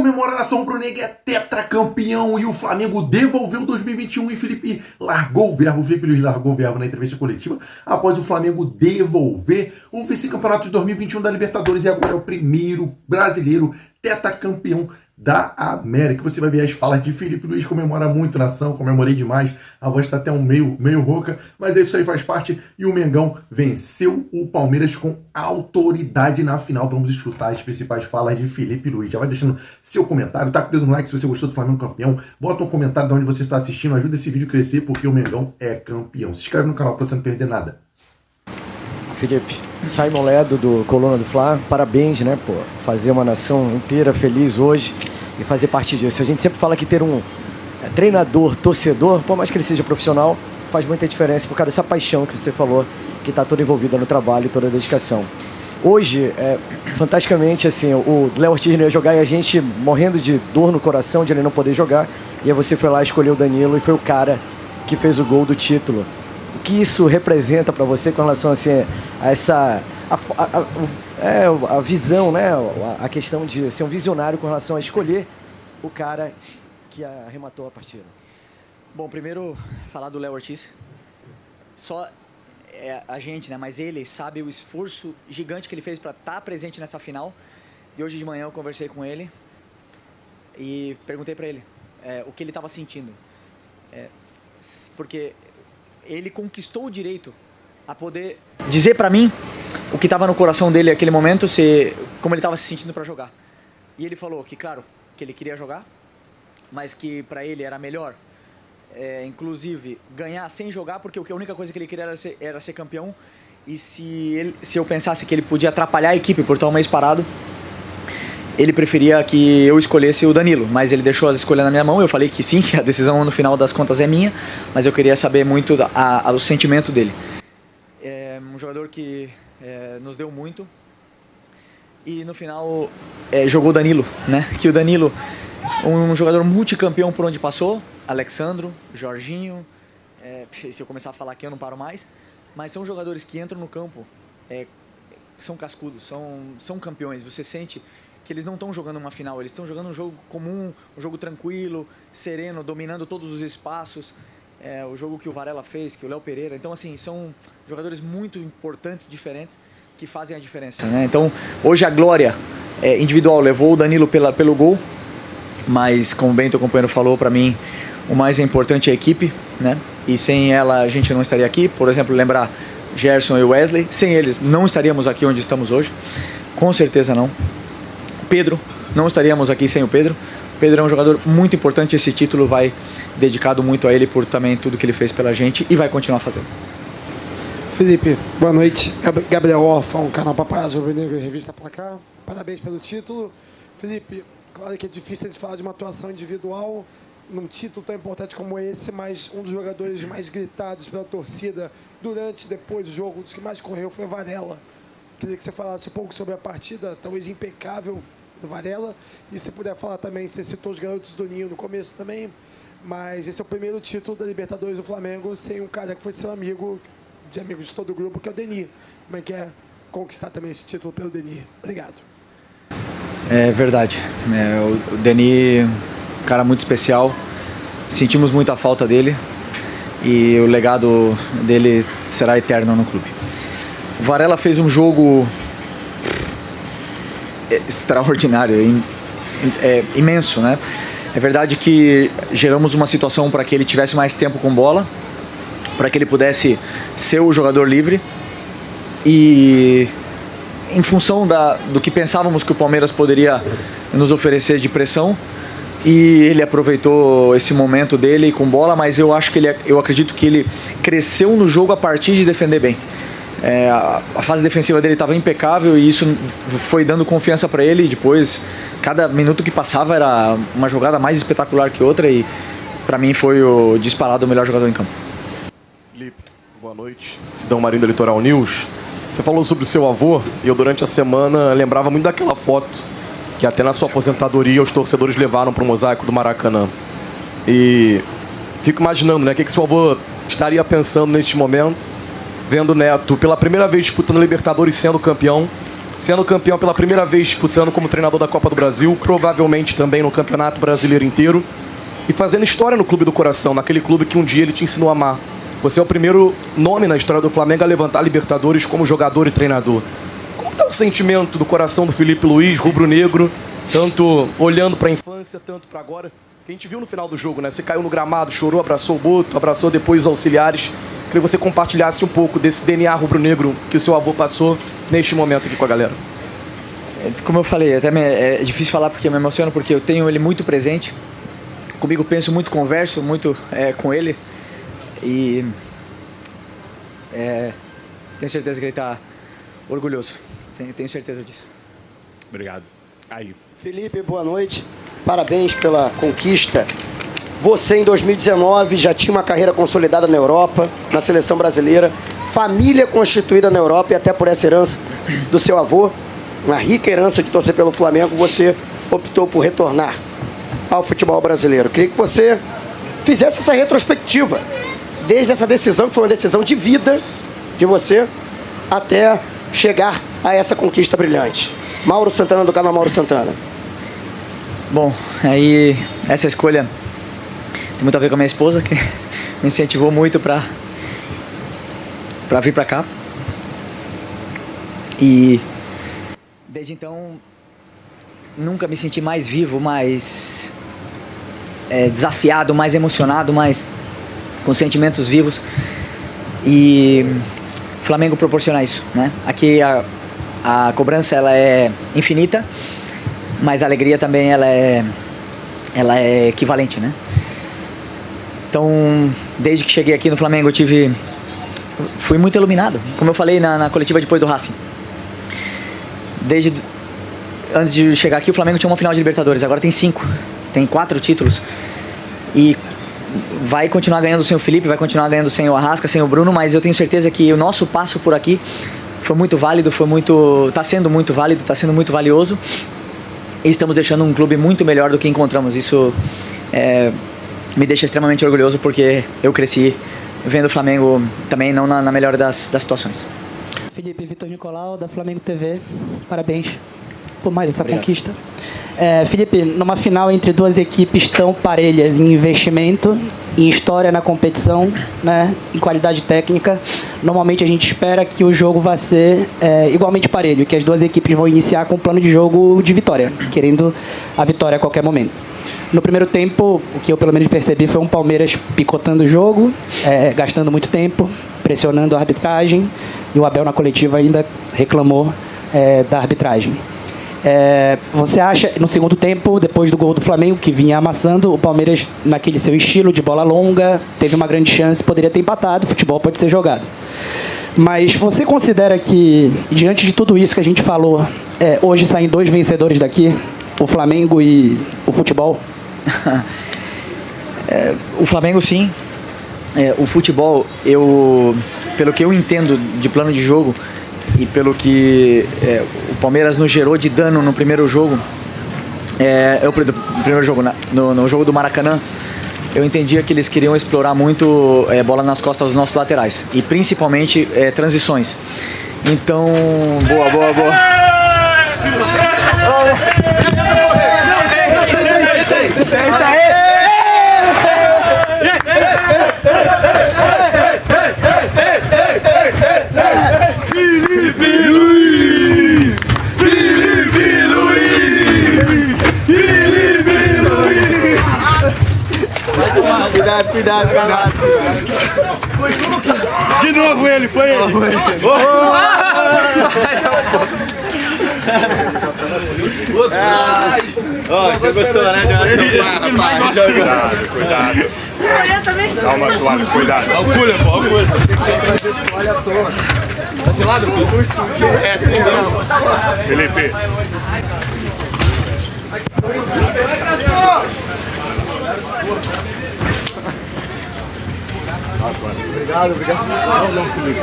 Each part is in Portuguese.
comemora a nação rubro-negra, é tetracampeão e o Flamengo devolveu 2021 e Felipe largou o verbo, o Felipe Luiz largou o verbo na entrevista coletiva após o Flamengo devolver o vice-campeonato de 2021 da Libertadores e agora é o primeiro brasileiro tetracampeão da América. Você vai ver as falas de Felipe Luiz, comemora muito nação, comemorei demais, a voz está até meio rouca, mas isso aí faz parte e o Mengão venceu o Palmeiras com autoridade na final. Vamos escutar as principais falas de Felipe Luiz. Já vai deixando seu comentário, tá com o dedo no like se você gostou do Flamengo campeão, bota um comentário de onde você está assistindo, ajuda esse vídeo a crescer porque o Mengão é campeão. Se inscreve no canal para você não perder nada. Felipe, Simon Ledo do Coluna do Fla, parabéns, né, pô, fazer uma nação inteira feliz hoje e fazer parte disso. A gente sempre fala que ter um treinador, torcedor, por mais que ele seja profissional, faz muita diferença por causa dessa paixão que você falou, que está toda envolvida no trabalho e toda a dedicação. Hoje, fantasticamente, assim, o Léo Ortiz não ia jogar e a gente morrendo de dor no coração de ele não poder jogar, e aí você foi lá, escolheu o Danilo e foi o cara que fez o gol do título. O que isso representa para você com relação assim, a essa a visão, né? A questão de ser um visionário com relação a escolher o cara que arrematou a partida? Bom, primeiro falar do Léo Ortiz. Só a gente, né? Mas ele sabe o esforço gigante que ele fez para estar presente nessa final. E hoje de manhã eu conversei com ele e perguntei para ele o que ele estava sentindo, porque ele conquistou o direito a poder dizer para mim o que estava no coração dele naquele momento, como ele estava se sentindo para jogar. E ele falou que, claro, que ele queria jogar, mas que para ele era melhor, inclusive, ganhar sem jogar, porque a única coisa que ele queria era ser campeão. E se eu pensasse que ele podia atrapalhar a equipe por estar um mês parado, ele preferia que eu escolhesse o Danilo, mas ele deixou as escolhas na minha mão. Eu falei que sim, que a decisão no final das contas é minha, mas eu queria saber muito do sentimento dele. É um jogador que nos deu muito e no final jogou o Danilo, né? Que o Danilo, um jogador multicampeão por onde passou, Alexandro, Jorginho, se eu começar a falar aqui eu não paro mais, mas são jogadores que entram no campo, são cascudos, são campeões. Você sente que eles não estão jogando uma final, eles estão jogando um jogo comum, um jogo tranquilo, sereno, dominando todos os espaços. O jogo que o Varela fez, que o Léo Pereira. Então, assim, são jogadores muito importantes, diferentes, que fazem a diferença, né? Então, hoje a glória individual levou o Danilo pelo gol, mas, como bem teu companheiro falou, para mim, o mais importante é a equipe, né? E sem ela a gente não estaria aqui. Por exemplo, lembrar Gerson e Wesley, sem eles não estaríamos aqui onde estamos hoje, com certeza não. Pedro, não estaríamos aqui sem o Pedro. O Pedro é um jogador muito importante, esse título vai dedicado muito a ele por também tudo que ele fez pela gente e vai continuar fazendo. Felipe, boa noite. Gabriel Orfão, canal Paparazzo Rubro-Negro e Revista Placar. Parabéns pelo título. Felipe, claro que é difícil de falar de uma atuação individual num título tão importante como esse, mas um dos jogadores mais gritados pela torcida durante e depois do jogo, dos que mais correu foi o Varela. Queria que você falasse um pouco sobre a partida, talvez impecável, do Varela. E se puder falar também, você citou os garotos do Ninho no começo também, mas esse é o primeiro título da Libertadores do Flamengo sem um cara que foi seu amigo, de amigos de todo o grupo, que é o Denis. Como é que é conquistar também esse título pelo Denis? Obrigado. É verdade. O Denis, um cara muito especial. Sentimos muita falta dele e o legado dele será eterno no clube. O Varela fez um jogo extraordinário, imenso, né? É verdade que geramos uma situação para que ele tivesse mais tempo com bola, para que ele pudesse ser o jogador livre e em função do que pensávamos que o Palmeiras poderia nos oferecer de pressão, e ele aproveitou esse momento dele com bola, mas eu acredito que ele cresceu no jogo a partir de defender bem. A fase defensiva dele estava impecável e isso foi dando confiança para ele. E depois, cada minuto que passava era uma jogada mais espetacular que outra e para mim foi o disparado o melhor jogador em campo. Felipe, boa noite. Sidão Marinho da Litoral News. Você falou sobre o seu avô e eu durante a semana lembrava muito daquela foto que até na sua aposentadoria os torcedores levaram para o mosaico do Maracanã. E fico imaginando, né, o que seu avô estaria pensando neste momento, vendo o neto pela primeira vez disputando Libertadores sendo campeão, sendo campeão pela primeira vez disputando como treinador da Copa do Brasil, provavelmente também no Campeonato Brasileiro inteiro, e fazendo história no Clube do Coração, naquele clube que um dia ele te ensinou a amar. Você é o primeiro nome na história do Flamengo a levantar a Libertadores como jogador e treinador. Como está o sentimento do coração do Felipe Luiz, rubro-negro, tanto olhando para a infância, tanto para agora? Que a gente viu no final do jogo, né? Você caiu no gramado, chorou, abraçou o Boto, abraçou depois os auxiliares. Queria que você compartilhasse um pouco desse DNA rubro-negro que o seu avô passou neste momento aqui com a galera. Como eu falei, até é difícil falar porque eu me emociono, porque eu tenho ele muito presente. Comigo penso muito, converso muito com ele. E tenho certeza que ele está orgulhoso. Tenho certeza disso. Obrigado. Aí. Felipe, boa noite. Parabéns pela conquista. Você, em 2019, já tinha uma carreira consolidada na Europa, na seleção brasileira, família constituída na Europa, e até por essa herança do seu avô, uma rica herança de torcer pelo Flamengo, você optou por retornar ao futebol brasileiro. Queria que você fizesse essa retrospectiva, desde essa decisão, que foi uma decisão de vida de você, até chegar a essa conquista brilhante. Mauro Santana, do canal Mauro Santana. Bom, aí essa escolha tem muito a ver com a minha esposa, que me incentivou muito para vir para cá. E desde então nunca me senti mais vivo, mais desafiado, mais emocionado, mais com sentimentos vivos. E o Flamengo proporciona isso, né? Aqui a cobrança ela é infinita, mas a alegria também ela é equivalente, né? Então, desde que cheguei aqui no Flamengo, fui muito iluminado, como eu falei na coletiva depois do Racing. Antes de chegar aqui, o Flamengo tinha uma final de Libertadores, agora tem 5, tem 4 títulos. E vai continuar ganhando sem o Felipe, vai continuar ganhando sem o Arrasca, sem o Bruno, mas eu tenho certeza que o nosso passo por aqui foi muito válido, está sendo muito válido, está sendo muito valioso. E estamos deixando um clube muito melhor do que encontramos. Isso me deixa extremamente orgulhoso, porque eu cresci vendo o Flamengo também não na melhor das situações. Felipe, Vitor Nicolau, da Flamengo TV. Parabéns por mais essa Obrigado. conquista. Felipe, numa final entre duas equipes tão parelhas em investimento, em história na competição, né, em qualidade técnica, normalmente a gente espera que o jogo vai ser igualmente parelho, que as duas equipes vão iniciar com um plano de jogo de vitória, querendo a vitória a qualquer momento. No primeiro tempo, o que eu pelo menos percebi foi um Palmeiras picotando o jogo, gastando muito tempo, pressionando a arbitragem, e o Abel na coletiva ainda reclamou da arbitragem. Você acha, no segundo tempo, depois do gol do Flamengo, que vinha amassando, o Palmeiras, naquele seu estilo de bola longa, teve uma grande chance, poderia ter empatado, o futebol pode ser jogado. Mas você considera que, diante de tudo isso que a gente falou, hoje saem 2 vencedores daqui, o Flamengo e o futebol? O Flamengo, sim. O futebol, pelo que eu entendo de plano de jogo e pelo que o Palmeiras nos gerou de dano no primeiro jogo, no jogo do Maracanã, eu entendia que eles queriam explorar muito bola nas costas dos nossos laterais e principalmente transições. Então, boa. Cuidado. De novo ele, foi ele. Você gostou, né? Cuidado. Calma, Flávio, cuidado. Alcunha, pô, alcunha. Tá gelado, Felipe. Obrigado. Não, Felipe.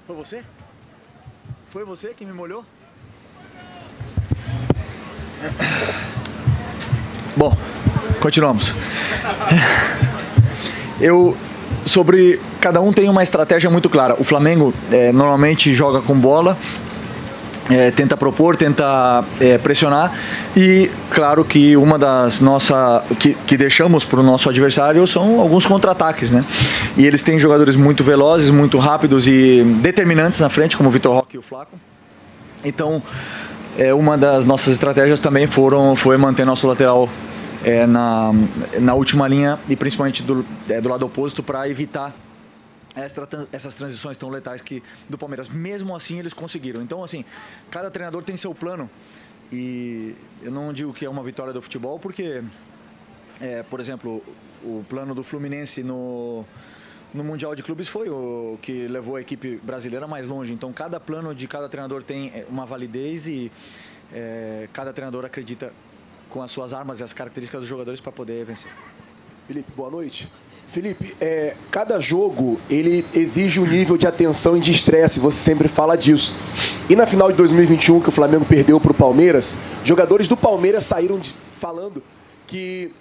Foi você? Foi você que me molhou? Bom, Continuamos. Sobre cada um tem uma estratégia muito clara. O Flamengo normalmente joga com bola, tenta propor, tenta pressionar, e claro que uma das nossas que deixamos para o nosso adversário são alguns contra-ataques, né? E eles têm jogadores muito velozes, muito rápidos e determinantes na frente, como o Vitor Roque e o Flaco. Então, uma das nossas estratégias também foi manter nosso lateral na última linha, e principalmente do lado oposto, para evitar essas transições tão letais do Palmeiras. Mesmo assim, eles conseguiram. Então, assim, cada treinador tem seu plano, e eu não digo que é uma vitória do futebol, porque, por exemplo, o plano do Fluminense no Mundial de Clubes foi o que levou a equipe brasileira mais longe. Então, cada plano de cada treinador tem uma validez, e cada treinador acredita com as suas armas e as características dos jogadores para poder vencer. Felipe, boa noite. Felipe, cada jogo ele exige um nível de atenção e de estresse, você sempre fala disso. E na final de 2021, que o Flamengo perdeu para o Palmeiras, jogadores do Palmeiras saíram falando que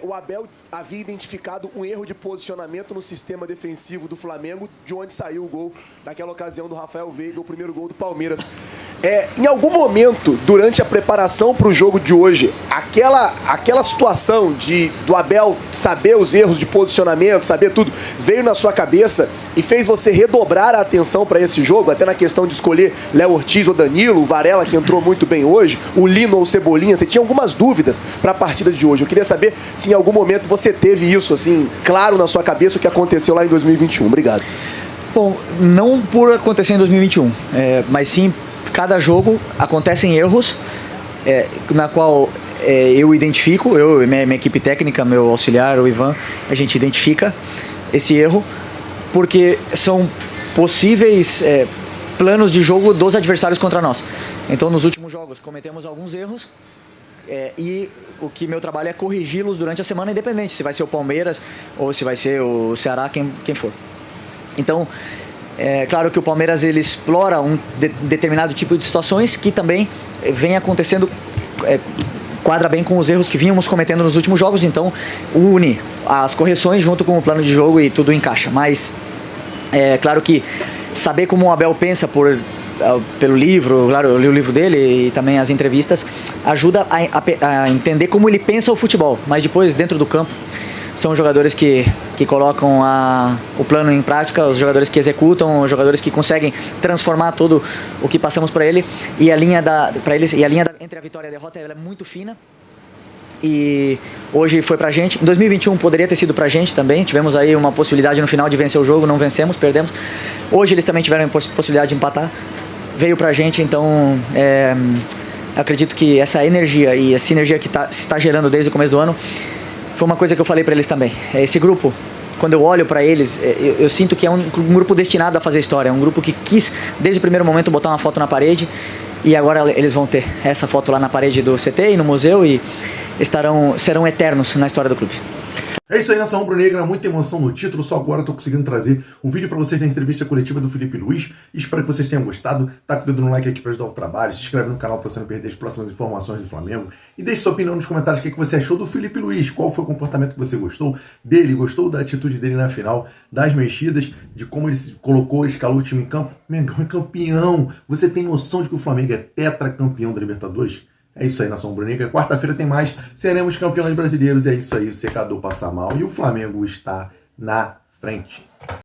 o Abel havia identificado um erro de posicionamento no sistema defensivo do Flamengo, de onde saiu o gol naquela ocasião do Rafael Veiga, o primeiro gol do Palmeiras. Em algum momento, durante a preparação para o jogo de hoje, aquela situação do Abel saber os erros de posicionamento, saber tudo, veio na sua cabeça e fez você redobrar a atenção para esse jogo, até na questão de escolher Léo Ortiz ou Danilo, o Varela, que entrou muito bem hoje, o Lino ou o Cebolinha. Você tinha algumas dúvidas para a partida de hoje. Eu queria saber se em algum momento você teve isso, assim, claro na sua cabeça, o que aconteceu lá em 2021. Obrigado. Bom, não por acontecer em 2021, mas sim, cada jogo acontecem erros, na qual eu identifico, minha equipe técnica, meu auxiliar, o Ivan, a gente identifica esse erro, porque são possíveis planos de jogo dos adversários contra nós. Então, nos últimos jogos, cometemos alguns erros, e o que meu trabalho é corrigi-los durante a semana, independente se vai ser o Palmeiras ou se vai ser o Ceará, quem for. Então, claro que o Palmeiras ele explora um determinado tipo de situações que também vem acontecendo, quadra bem com os erros que vínhamos cometendo nos últimos jogos, então une as correções junto com o plano de jogo e tudo encaixa. Mas claro que saber como o Abel pensa pelo livro, claro, eu li o livro dele e também as entrevistas, ajuda a entender como ele pensa o futebol, mas depois dentro do campo são os jogadores que colocam o plano em prática, os jogadores que executam, os jogadores que conseguem transformar tudo o que passamos para ele, e a linha entre a vitória e a derrota ela é muito fina. E hoje foi pra gente. Em 2021 poderia ter sido pra gente também. Tivemos aí uma possibilidade no final de vencer o jogo, não vencemos, perdemos. Hoje eles também tiveram a possibilidade de empatar. Veio pra gente, então acredito que essa energia e a sinergia que se está gerando desde o começo do ano foi uma coisa que eu falei pra eles também. Esse grupo, quando eu olho pra eles, eu sinto que é um grupo destinado a fazer história. É um grupo que quis, desde o primeiro momento, botar uma foto na parede. E agora eles vão ter essa foto lá na parede do CT e no museu, e serão eternos na história do clube. É isso aí, nação rubro-negra, muita emoção no título. Só agora eu tô conseguindo trazer um vídeo para vocês da entrevista coletiva do Felipe Luiz. Espero que vocês tenham gostado. Tá com o dedo no like aqui para ajudar o trabalho. Se inscreve no canal para você não perder as próximas informações do Flamengo. E deixe sua opinião nos comentários. O que você achou do Felipe Luiz? Qual foi o comportamento que você gostou dele? Gostou da atitude dele na final, das mexidas, de como ele se colocou, escalou o time em campo? Mengão é campeão. Você tem noção de que o Flamengo é tetracampeão da Libertadores? É isso aí, nação rubro-negra. Quarta-feira tem mais. Seremos campeões brasileiros. É isso aí. O secador passa mal e o Flamengo está na frente.